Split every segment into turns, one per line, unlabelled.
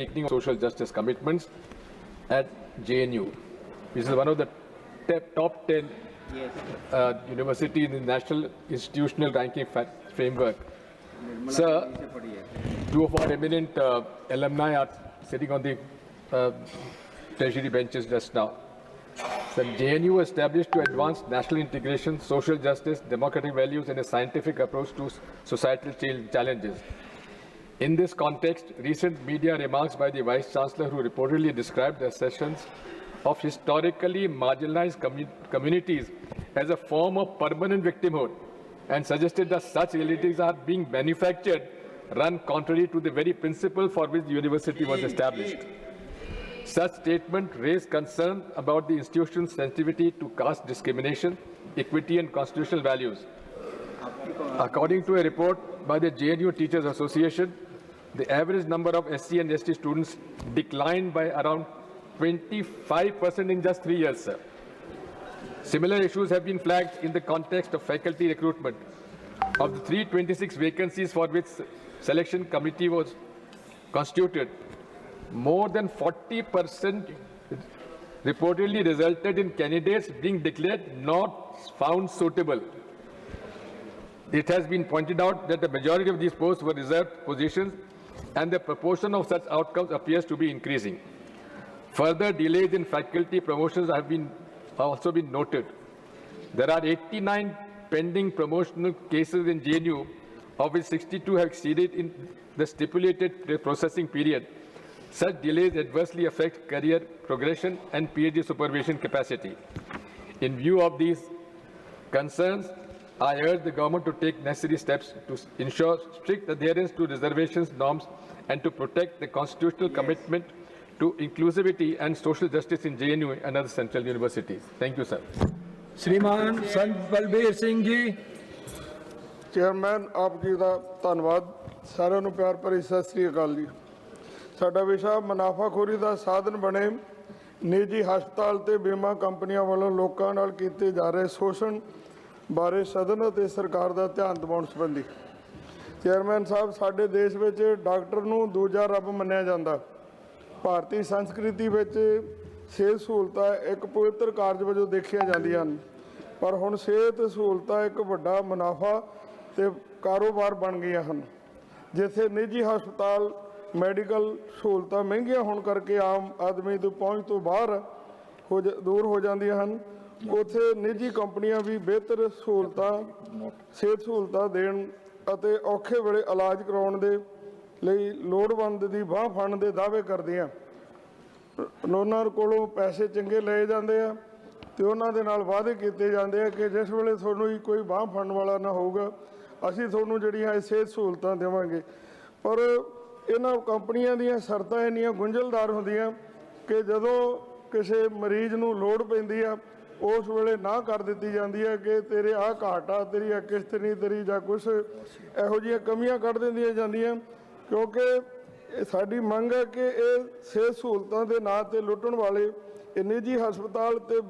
making social justice commitments at JNU, which is one of the top 10 universities in the National Institutional Ranking Framework. Sir, two of our eminent alumni are sitting on the treasury benches just now. So JNU was established to advance national integration, social justice, democratic values, and a scientific approach to societal challenges. In this context, recent media remarks by the Vice Chancellor, who reportedly described the sessions of historically marginalized communities as a form of permanent victimhood and suggested that such realities are being manufactured, run contrary to the very principle for which the university was established. Such statement raised concern about the institution's sensitivity to caste discrimination, equity, and constitutional values. According to a report by the JNU Teachers Association, the average number of SC and ST students declined by around 25% in just 3 years, sir. Similar issues have been flagged in the context of faculty recruitment. Of the 326 vacancies for which selection committee was constituted, more than 40% reportedly resulted in candidates being declared not found suitable. It has been pointed out that the majority of these posts were reserved positions, and the proportion of such outcomes appears to be increasing. Further delays in faculty promotions have also been noted. There are 89 pending promotional cases in JNU, of which 62 have exceeded in the stipulated processing period. Such delays adversely affect career progression and PhD supervision capacity. In view of these concerns, I urge the government to take necessary steps to ensure strict adherence to reservations norms and to protect the constitutional commitment to inclusivity and social justice in JNU and other central universities. Thank you, sir.
श्रीमान संत Balbir Singh ji.
Chairman आप जी का धन्यवाद। साਰਿਆਂ ਨੂੰ ਪਿਆਰ ਭਰੀ ਸਤਿ ਸ੍ਰੀ ਅਕਾਲ ਜੀ। ਸਾਡਾ ਵਿਸ਼ਾ ਮੁਨਾਫਾਖੋਰੀ ਦਾ ਸਾਧਨ ਬਣੇ ਨਿੱਜੀ ਹਸਪਤਾਲ ਤੇ ਬੀਮਾ ਕੰਪਨੀਆਂ ਵੱਲੋਂ ਲੋਕਾਂ ਨਾਲ ਕੀਤੇ ਜਾ ਰਹੇ ਸ਼ੋਸ਼ਣ ਬਾਰੇ ਸਦਨ ਅਤੇ ਸਰਕਾਰ ਦਾ ਧਿਆਨ ਦਿਵਾਉਣ ਸੰਬੰਧੀ। ਚੇਅਰਮੈਨ ਸਾਹਿਬ, ਸਾਡੇ ਦੇਸ਼ ਵਿੱਚ ਡਾਕਟਰ ਨੂੰ ਦੂਜਾ ਰੱਬ ਮੰਨਿਆ ਜਾਂਦਾ। ਭਾਰਤੀ ਸੰਸਕ੍ਰਿਤੀ ਵਿੱਚ ਸਿਹਤ ਸਹੂਲਤਾਂ ਇੱਕ ਪਵਿੱਤਰ ਕਾਰਜ ਵਜੋਂ ਦੇਖੀਆਂ ਜਾਂਦੀਆਂ ਹਨ, ਪਰ ਹੁਣ ਸਿਹਤ ਸਹੂਲਤਾਂ ਇੱਕ ਵੱਡਾ ਮੁਨਾਫਾ ਤੇ ਕਾਰੋਬਾਰ ਬਣ ਗਈਆਂ ਹਨ। ਜਿੱਥੇ ਨਿੱਜੀ ਹਸਪਤਾਲ ਮੈਡੀਕਲ ਸਹੂਲਤਾਂ ਮਹਿੰਗੀਆਂ ਹੋਣ ਕਰਕੇ ਆਮ ਆਦਮੀ ਦੀ ਪਹੁੰਚ ਤੋਂ ਬਾਹਰ ਦੂਰ ਹੋ ਜਾਂਦੀਆਂ ਹਨ, ਉੱਥੇ ਨਿੱਜੀ ਕੰਪਨੀਆਂ ਵੀ ਬਿਹਤਰ ਸਹੂਲਤਾਂ ਸਿਹਤ ਸਹੂਲਤਾਂ ਦੇਣ ਅਤੇ ਔਖੇ ਵੇਲੇ ਇਲਾਜ ਕਰਾਉਣ ਦੇ ਲਈ ਲੋੜਵੰਦ ਦੀ ਬਾਂਹ ਫੜਨ ਦੇ ਦਾਅਵੇ ਕਰਦੀਆਂ। ਉਹਨਾਂ ਕੋਲੋਂ ਪੈਸੇ ਚੰਗੇ ਲਏ ਜਾਂਦੇ ਆ ਤੇ ਉਹਨਾਂ ਦੇ ਨਾਲ ਵਾਅਦੇ ਕੀਤੇ ਜਾਂਦੇ ਆ ਕਿ ਜਿਸ ਵੇਲੇ ਤੁਹਾਨੂੰ ਕੋਈ ਬਾਂਹ ਫੜਨ ਵਾਲਾ ਨਾ ਹੋਊਗਾ, ਅਸੀਂ ਤੁਹਾਨੂੰ ਜਿਹੜੀਆਂ ਇਹ ਸਿਹਤ ਸਹੂਲਤਾਂ ਦੇਵਾਂਗੇ। ਪਰ ਇਹਨਾਂ ਕੰਪਨੀਆਂ ਦੀਆਂ ਸ਼ਰਤਾਂ ਇੰਨੀਆਂ ਗੁੰਝਲਦਾਰ ਹੁੰਦੀਆਂ ਕਿ ਜਦੋਂ ਕਿਸੇ ਮਰੀਜ਼ ਨੂੰ ਲੋੜ ਪੈਂਦੀ ਆ ਉਸ ਵੇਲੇ ਨਾ ਕਰ ਦਿੱਤੀ ਜਾਂਦੀ ਹੈ ਕਿ ਤੇਰੇ ਆਹ ਘਾਟ ਆ, ਤੇਰੀ ਆ ਕਿਸ਼ਤ ਨਹੀਂ ਤੇਰੀ, ਜਾਂ ਕੁਛ ਇਹੋ ਜਿਹੀਆਂ ਕਮੀਆਂ ਕੱਢ ਦਿੰਦੀਆਂ ਜਾਂਦੀਆਂ। ਕਿਉਂਕਿ ਸਾਡੀ ਮੰਗ ਹੈ ਕਿ ਇਹ ਸਿਹਤ ਸਹੂਲਤਾਂ ਦੇ ਨਾਂ 'ਤੇ ਲੁੱਟਣ ਵਾਲੇ ਇਹ ਨਿੱਜੀ ਹਸਪਤਾਲ ਅਤੇ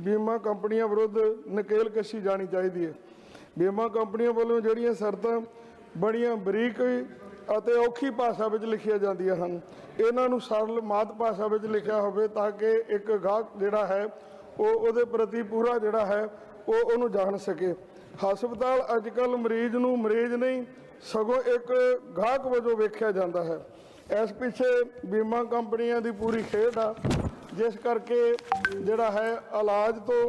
ਬੀਮਾ ਕੰਪਨੀਆਂ ਵਿਰੁੱਧ ਨਕੇਲ ਕੱਸੀ ਜਾਣੀ ਚਾਹੀਦੀ ਹੈ। ਬੀਮਾ ਕੰਪਨੀਆਂ ਵੱਲੋਂ ਜਿਹੜੀਆਂ ਸ਼ਰਤਾਂ ਬੜੀਆਂ ਬਰੀਕ ਅਤੇ ਔਖੀ ਭਾਸ਼ਾ ਵਿੱਚ ਲਿਖੀਆਂ ਜਾਂਦੀਆਂ ਹਨ, ਇਹਨਾਂ ਨੂੰ ਸਰਲ ਮਾਤ ਭਾਸ਼ਾ ਵਿੱਚ ਲਿਖਿਆ ਹੋਵੇ ਤਾਂ ਕਿ ਇੱਕ ਗਾਹਕ ਜਿਹੜਾ ਹੈ ਉਹਦੇ ਪ੍ਰਤੀ ਪੂਰਾ ਜਿਹੜਾ ਹੈ ਉਹਨੂੰ ਜਾਣ ਸਕੇ। ਹਸਪਤਾਲ ਅੱਜ ਕੱਲ੍ਹ ਮਰੀਜ਼ ਨੂੰ ਮਰੀਜ਼ ਨਹੀਂ ਸਗੋਂ ਇੱਕ ਗਾਹਕ ਵਜੋਂ ਵੇਖਿਆ ਜਾਂਦਾ ਹੈ। ਇਸ ਪਿੱਛੇ ਬੀਮਾ ਕੰਪਨੀਆਂ ਦੀ ਪੂਰੀ ਖੇਡ ਆ, ਜਿਸ ਕਰਕੇ ਜਿਹੜਾ ਹੈ ਇਲਾਜ ਤੋਂ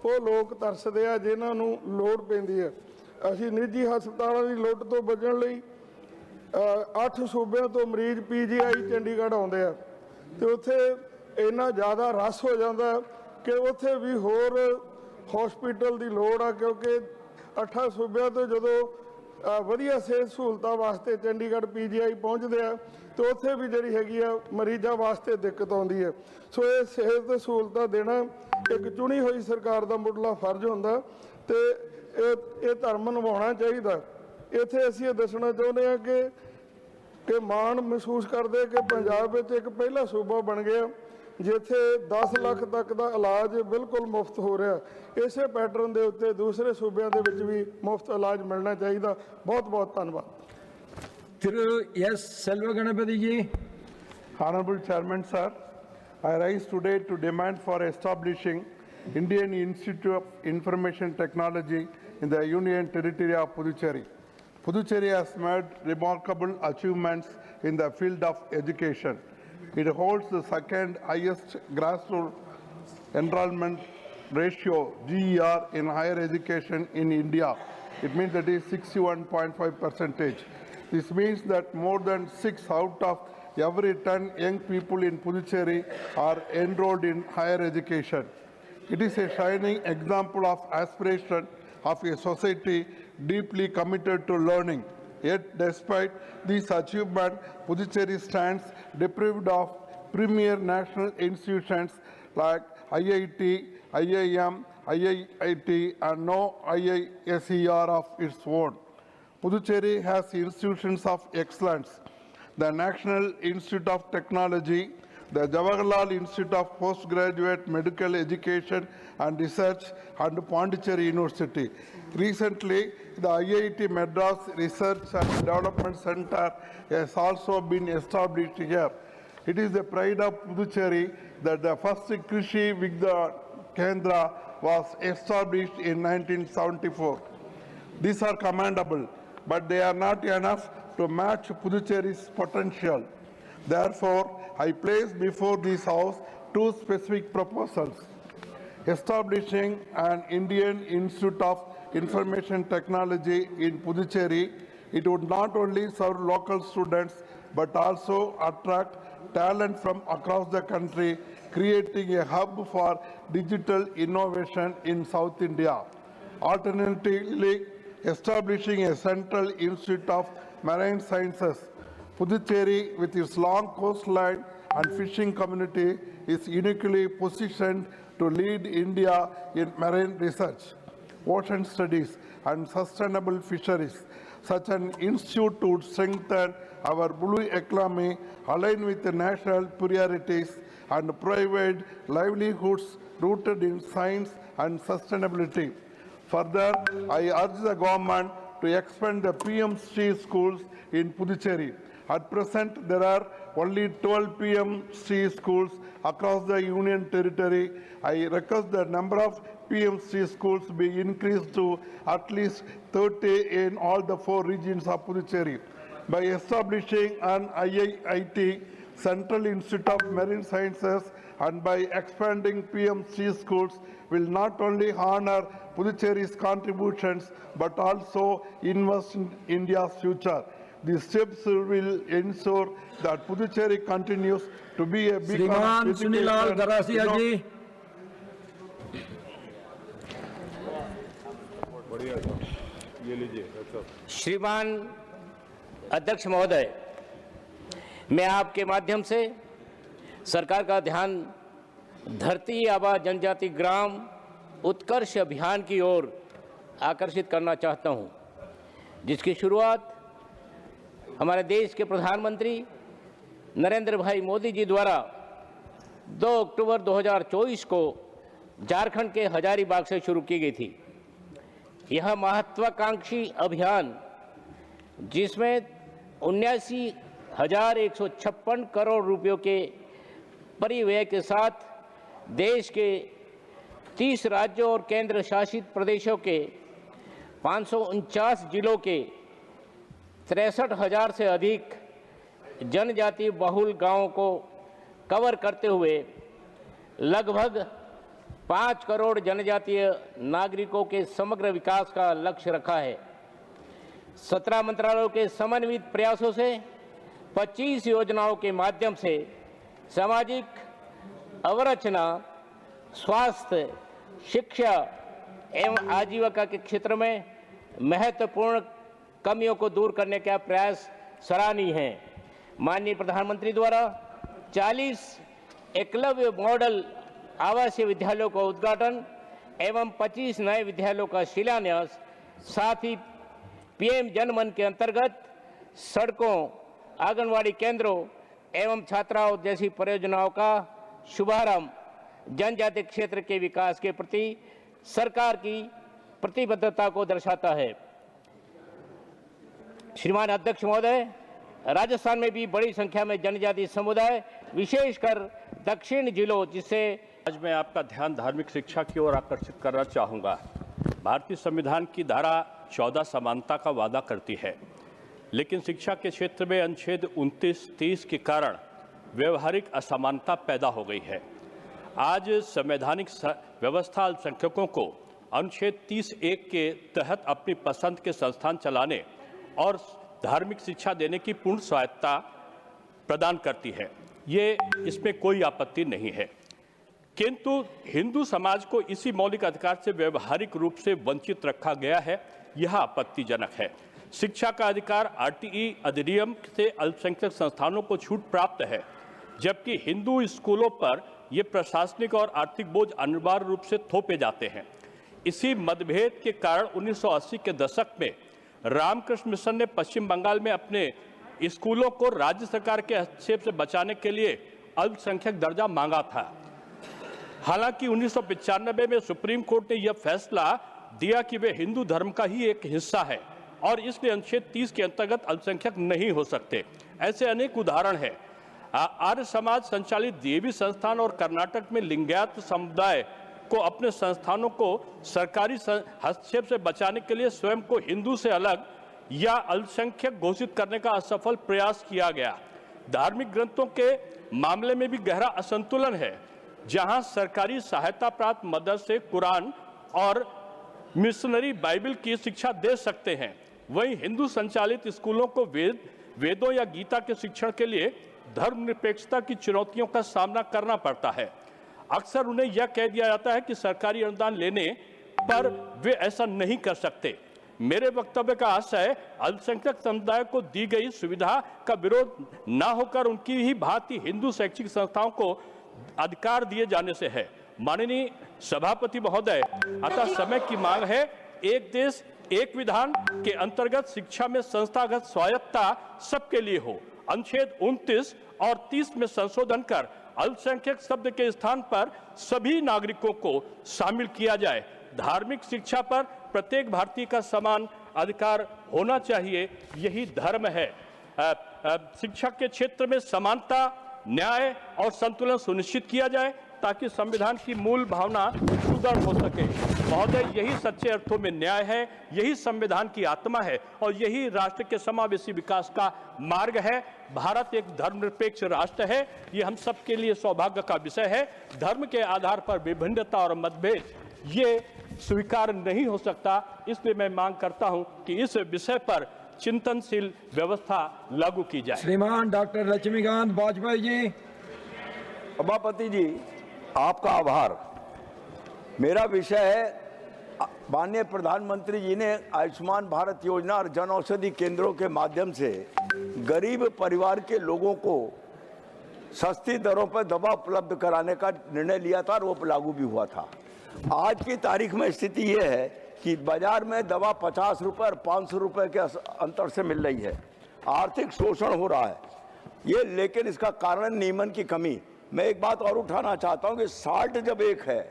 ਉਹ ਲੋਕ ਤਰਸਦੇ ਆ ਜਿਨ੍ਹਾਂ ਨੂੰ ਲੋੜ ਪੈਂਦੀ ਹੈ। ਅਸੀਂ ਨਿੱਜੀ ਹਸਪਤਾਲਾਂ ਦੀ ਲੁੱਟ ਤੋਂ ਬਚਣ ਲਈ 8 ਸੂਬਿਆਂ ਤੋਂ ਮਰੀਜ਼ PGI ਚੰਡੀਗੜ੍ਹ ਆਉਂਦੇ ਆ ਤੇ ਉੱਥੇ ਇੰਨਾ ਜ਼ਿਆਦਾ ਰਸ਼ ਹੋ ਜਾਂਦਾ ਕਿ ਉੱਥੇ ਵੀ ਹੋਰ ਹਸਪੀਟਲ ਦੀ ਲੋੜ ਆ, ਕਿਉਂਕਿ 8 ਸੂਬਿਆਂ ਤੋਂ ਜਦੋਂ ਵਧੀਆ ਸਿਹਤ ਸਹੂਲਤਾਂ ਵਾਸਤੇ ਚੰਡੀਗੜ੍ਹ PGI ਪਹੁੰਚਦੇ ਆ ਤੇ ਉੱਥੇ ਵੀ ਜਿਹੜੀ ਹੈਗੀ ਆ ਮਰੀਜ਼ਾਂ ਵਾਸਤੇ ਦਿੱਕਤ ਆਉਂਦੀ ਹੈ। ਸੋ ਇਹ ਸਿਹਤ ਸਹੂਲਤਾਂ ਦੇਣਾ ਇੱਕ ਚੁਣੀ ਹੋਈ ਸਰਕਾਰ ਦਾ ਮੁੱਢਲਾ ਫਰਜ਼ ਹੁੰਦਾ ਤੇ ਇਹ ਧਰਮ ਨਿਭਾਉਣਾ ਚਾਹੀਦਾ। ਇੱਥੇ ਅਸੀਂ ਇਹ ਦੱਸਣਾ ਚਾਹੁੰਦੇ ਹਾਂ ਕਿ ਮਾਣ ਮਹਿਸੂਸ ਕਰਦੇ ਕਿ ਪੰਜਾਬ ਵਿੱਚ ਇੱਕ ਪਹਿਲਾ ਸੂਬਾ ਬਣ ਗਿਆ ਜਿੱਥੇ 10 ਲੱਖ ਤੱਕ ਦਾ ਇਲਾਜ ਬਿਲਕੁਲ ਮੁਫਤ ਹੋ ਰਿਹਾ। ਇਸੇ ਪੈਟਰਨ ਦੇ ਉੱਤੇ ਦੂਸਰੇ ਸੂਬਿਆਂ ਦੇ ਵਿੱਚ ਵੀ ਮੁਫਤ ਇਲਾਜ ਮਿਲਣਾ ਚਾਹੀਦਾ। ਬਹੁਤ ਬਹੁਤ ਧੰਨਵਾਦ।
Thiru S. Selva Ganapathy ji.
Honorable Chairman, sir, I rise today to demand for establishing Indian Institute of Information Technology in the Union Territory of Puducherry. Puducherry has made remarkable achievements in the field of education. It holds the second highest grassroots enrollment ratio, GER, in higher education in India. It means that is 61.5%. This means that more than 6 out of every 10 young people in Puducherry are enrolled in higher education. It is a shining example of aspiration of a society deeply committed to learning. Yet, despite this achievement, Puducherry stands deprived of premier national institutions like IIT, IIM, IIT, and no IISER of its own. Puducherry has institutions of excellence: the National Institute of Technology, the Jawaharlal Institute of Postgraduate Medical Education and Research, and Pondicherry University. Recently, the IIT Madras Research and Development Center has also been established here. It is the pride of Puducherry that the first Krishi Vigyan Kendra was established in 1974. These are commendable, but they are not enough to match Puducherry's potential. Therefore, I place before this House two specific proposals: establishing an Indian Institute of Information Technology in Puducherry. It would not only serve local students but also attract talent from across the country, creating a hub for digital innovation in South India. Alternatively, establishing a Central Institute of Marine Sciences. Puducherry, with its long coastline and fishing community, is uniquely positioned to lead India in marine research, ocean studies, and sustainable fisheries. Such an institute would strengthen our blue economy, align with the national priorities, and provide livelihoods rooted in science and sustainability. Further, I urge the government to expand the PM-Sri schools in Puducherry. At present, there are only 12 PM-Sri schools across the Union Territory. I request the number of PM-Sri schools be increased to at least 30 in all the 4 regions of Puducherry. By establishing an IIT, Central Institute of Marine Sciences, and by expanding PM-Sri schools, will not only honor Puducherry's contributions but also invest in India's future. These steps will ensure that Puducherry continues to be a beacon
श्रीमान
of
Sunilal Garasia जी।
श्रीमान अध्यक्ष महोदय, मैं आपके माध्यम से सरकार का ध्यान धरती आबा जनजाति ग्राम उत्कर्ष अभियान की ओर आकर्षित करना चाहता हूं, जिसकी शुरुआत हमारे देश के प्रधानमंत्री नरेंद्र भाई मोदी जी द्वारा 2 अक्टूबर 2024 को झारखंड के हजारीबाग से शुरू की गई थी। यह महत्वाकांक्षी अभियान, जिसमें 79,156 करोड़ रुपयों के परिव्यय के साथ देश के 30 राज्यों और केंद्र शासित प्रदेशों के 549 जिलों के 63,000 से अधिक जनजातीय बहुल गांवों को कवर करते हुए लगभग 5 करोड़ जनजातीय नागरिकों के समग्र विकास का लक्ष्य रखा है। 17 मंत्रालयों के समन्वित प्रयासों से 25 योजनाओं के माध्यम से सामाजिक अवरचना, स्वास्थ्य, शिक्षा एवं आजीविका के क्षेत्र में महत्वपूर्ण कमियों को दूर करने का प्रयास सराहनीय है। माननीय प्रधानमंत्री द्वारा 40 एकलव्य मॉडल आवासीय विद्यालयों का उद्घाटन एवं 25 नए विद्यालयों का शिलान्यास, साथ ही पीएम जनमन के अंतर्गत सड़कों, आंगनवाड़ी केंद्रों एवं छात्राओं जैसी परियोजनाओं का शुभारंभ जनजातीय क्षेत्र के विकास के प्रति सरकार की प्रतिबद्धता को दर्शाता है। श्रीमान अध्यक्ष महोदय, राजस्थान में भी बड़ी संख्या में जनजातीय समुदाय, विशेषकर दक्षिण जिलों, जिससे
आज मैं आपका ध्यान धार्मिक शिक्षा की ओर आकर्षित करना चाहूँगा। भारतीय संविधान की धारा 14 समानता का वादा करती है, लेकिन शिक्षा के क्षेत्र में अनुच्छेद 29-30 के कारण व्यवहारिक असमानता पैदा हो गई है। आज संवैधानिक व्यवस्था अल्पसंख्यकों को अनुच्छेद 30(1) के तहत अपनी पसंद के संस्थान चलाने और धार्मिक शिक्षा देने की पूर्ण स्वायत्ता प्रदान करती है। ये इसमें कोई आपत्ति नहीं है, किंतु हिंदू समाज को इसी मौलिक अधिकार से व्यवहारिक रूप से वंचित रखा गया है, यह आपत्तिजनक है। शिक्षा का अधिकार आरटीई अधिनियम से अल्पसंख्यक संस्थानों को छूट प्राप्त है, जबकि हिंदू स्कूलों पर ये प्रशासनिक और आर्थिक बोझ अनिवार्य रूप से थोपे जाते हैं। इसी मतभेद के कारण 1980 के दशक में रामकृष्ण मिशन ने पश्चिम बंगाल में अपने स्कूलों को राज्य सरकार के हस्तक्षेप से बचाने के लिए अल्पसंख्यक दर्जा मांगा था। हालांकि 1995 में सुप्रीम कोर्ट ने यह फैसला दिया कि वे हिंदू धर्म का ही एक हिस्सा है और इसलिए अनुच्छेद 30 के अंतर्गत अल्पसंख्यक नहीं हो सकते। ऐसे अनेक उदाहरण हैं। आर्य समाज संचालित देवी संस्थान और कर्नाटक में लिंगायत समुदाय को अपने संस्थानों को सरकारी हस्तक्षेप से बचाने के लिए स्वयं को हिंदू से अलग या अल्पसंख्यक घोषित करने का असफल प्रयास किया गया। धार्मिक ग्रंथों के मामले में भी गहरा असंतुलन है। जहां सरकारी सहायता प्राप्त मदरसे कुरान और मिशनरी बाइबल की शिक्षा दे सकते हैं, वहीं हिंदू संचालित स्कूलों को वेदों या गीता के शिक्षण के लिए धर्मनिरपेक्षता की चुनौतियों का सामना करना पड़ता है। अक्सर उन्हें यह कह दिया जाता है कि सरकारी अनुदान लेने पर वे ऐसा नहीं कर सकते। मेरे वक्तव्य का आशय अल्पसंख्यक समुदाय को दी गई सुविधा का विरोध न होकर उनकी ही भांति हिंदू शैक्षिक संस्थाओं को अधिकार दिए जाने से है। माननीय सभापति महोदय, अतः समय की मांग है एक देश एक विधान के अंतर्गत शिक्षा में संस्थागत स्वायत्तता सबके लिए हो। अनुच्छेद 29 और 30 में संशोधन कर अल्पसंख्यक शब्द के स्थान पर सभी नागरिकों को शामिल किया जाए। धार्मिक शिक्षा पर प्रत्येक भारतीय का समान अधिकार होना चाहिए, यही धर्म है। शिक्षा के क्षेत्र में समानता, न्याय और संतुलन सुनिश्चित किया जाए ताकि संविधान की मूल भावना सुदृढ़ हो सके। महोदय, यही सच्चे अर्थों में न्याय है, यही संविधान की आत्मा है और यही राष्ट्र के समावेशी विकास का मार्ग है। भारत एक धर्मनिरपेक्ष राष्ट्र है, ये हम सबके लिए सौभाग्य का विषय है। धर्म के आधार पर विभिन्नता और मतभेद ये स्वीकार नहीं हो सकता। इसलिए मैं मांग करता हूं कि इस विषय पर चिंतनशील व्यवस्था लागू की जाए।
श्रीमान डॉक्टर लक्ष्मीकांत वाजपेयी जी।
सभापति जी, आपका आभार। मेरा विषय है, माननीय प्रधानमंत्री जी ने आयुष्मान भारत योजना और जन औषधि केंद्रों के माध्यम से गरीब परिवार के लोगों को सस्ती दरों पर दवा उपलब्ध कराने का निर्णय लिया था और वो लागू भी हुआ था। आज की तारीख में स्थिति ये है कि बाजार में दवा 50 रुपए और 500 रुपए के अंतर से मिल रही है। आर्थिक शोषण हो रहा है ये, लेकिन इसका कारण नियमन की कमी। मैं एक बात और उठाना चाहता हूं कि साल्ट जब एक है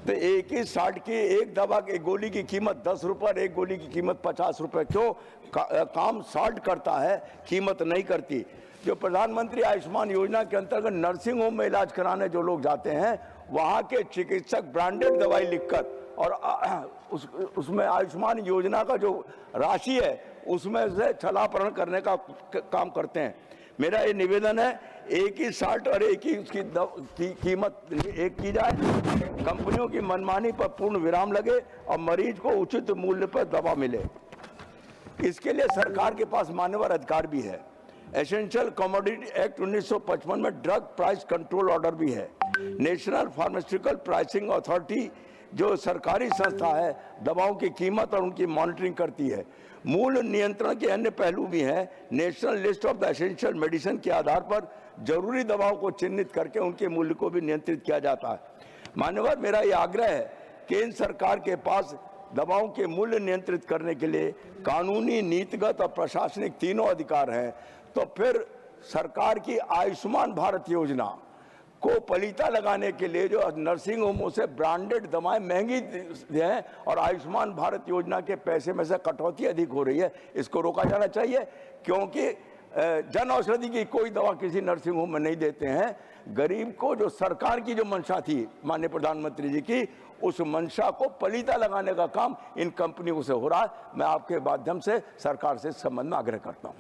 तो एक ही साल्ट की एक दवा एक गोली की कीमत 10 रुपए और एक गोली की कीमत 50 रुपए। क्यों? काम साल्ट करता है, कीमत नहीं करती। जो प्रधानमंत्री आयुष्मान योजना के अंतर्गत नर्सिंग होम में इलाज कराने जो लोग जाते हैं, वहाँ के चिकित्सक ब्रांडेड दवाई लिखकर और उसमें आयुष्मान योजना का जो राशि है उसमें से छलापरण करने का काम करते हैं। मेरा ये निवेदन है, एक ही साल्ट और एक ही उसकी कीमत एक की जाए, कंपनियों की मनमानी पर पूर्ण विराम लगे और मरीज को उचित मूल्य पर दवा मिले। इसके लिए सरकार के पास मान्यवर अधिकार भी है। एसेंशियल कमोडिटी एक्ट 1955 में ड्रग प्राइस कंट्रोल ऑर्डर भी है। नेशनल फार्मास्यूटिकल प्राइसिंग अथॉरिटी जो सरकारी संस्था है, दवाओं की कीमत और उनकी मॉनिटरिंग करती है। मूल्य नियंत्रण के अन्य पहलू भी हैं। National list of the essential medicine के आधार पर जरूरी दवाओं को चिन्हित करके उनके मूल्य को भी नियंत्रित किया जाता है। मान्यवर, मेरा ये आग्रह है, केंद्र सरकार के पास दवाओं के मूल्य नियंत्रित करने के लिए कानूनी, नीतिगत और प्रशासनिक तीनों अधिकार हैं। तो फिर सरकार की आयुष्मान भारत योजना को पलीता लगाने के लिए जो नर्सिंग होमों से ब्रांडेड दवाएं महंगी हैं और आयुष्मान भारत योजना के पैसे में से कटौती अधिक हो रही है, इसको रोका जाना चाहिए। क्योंकि जन औषधि की कोई दवा किसी नर्सिंग होम में नहीं देते हैं। गरीब को जो सरकार की जो मंशा थी माननीय प्रधानमंत्री जी की, उस मंशा को पलीता लगाने का काम इन कंपनियों से हो रहा है। मैं आपके माध्यम से सरकार से इस संबंध में आग्रह करता हूं।